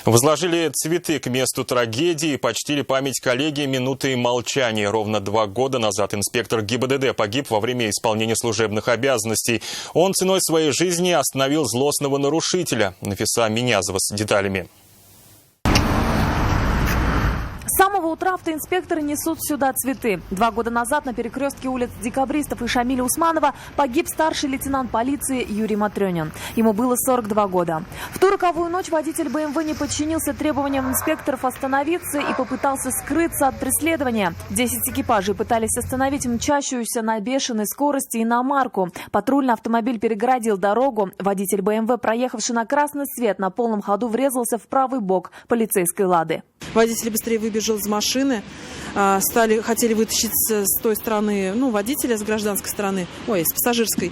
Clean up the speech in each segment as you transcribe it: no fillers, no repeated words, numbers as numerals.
Возложили цветы к месту трагедии и почтили память коллеги минутой молчания. Ровно 2 года назад инспектор ГИБДД погиб во время исполнения служебных обязанностей. Он ценой своей жизни остановил злостного нарушителя. Нафиса Минязова с деталями. С самого утра автоинспекторы несут сюда цветы. 2 года назад на перекрестке улиц Декабристов и Шамиля Усманова погиб старший лейтенант полиции Юрий Матрёнин. Ему было 42 года. В ту роковую ночь водитель БМВ не подчинился требованиям инспекторов остановиться и попытался скрыться от преследования. 10 экипажей пытались остановить мчащуюся на бешеной скорости иномарку. Патрульный автомобиль перегородил дорогу. Водитель БМВ, проехавший на красный свет, на полном ходу врезался в правый бок полицейской «Лады». Водитель быстрее выбежал из машины, хотели вытащить с той стороны, водителя с гражданской стороны, с пассажирской.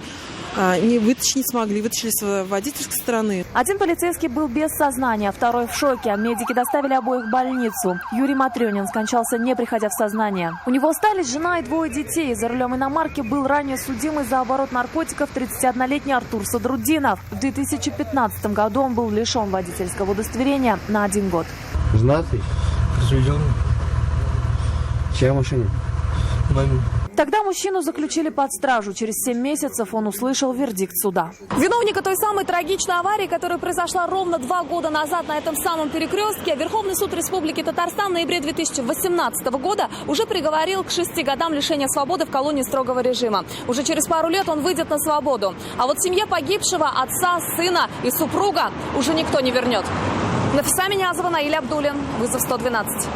Вытащить не смогли, вытащили с водительской стороны. Один полицейский был без сознания, второй в шоке. Медики доставили обоих в больницу. Юрий Матрёнин скончался, не приходя в сознание. У него остались жена и 2 детей. За рулем иномарки был ранее судимый за оборот наркотиков 31-летний Артур Садруддинов. В 2015 году он был лишен водительского удостоверения на 1 год. Женатый? Разведенный. Чья машина? Маме. Тогда мужчину заключили под стражу. Через 7 месяцев он услышал вердикт суда. Виновника той самой трагичной аварии, которая произошла ровно 2 года назад на этом самом перекрестке, Верховный суд Республики Татарстан в ноябре 2018 года уже приговорил к 6 годам лишения свободы в колонии строгого режима. Уже через пару лет он выйдет на свободу. А вот семье погибшего, отца, сына и супруга уже никто не вернет. Нафиса Минязова, Наиль Абдуллин. Вызов 112.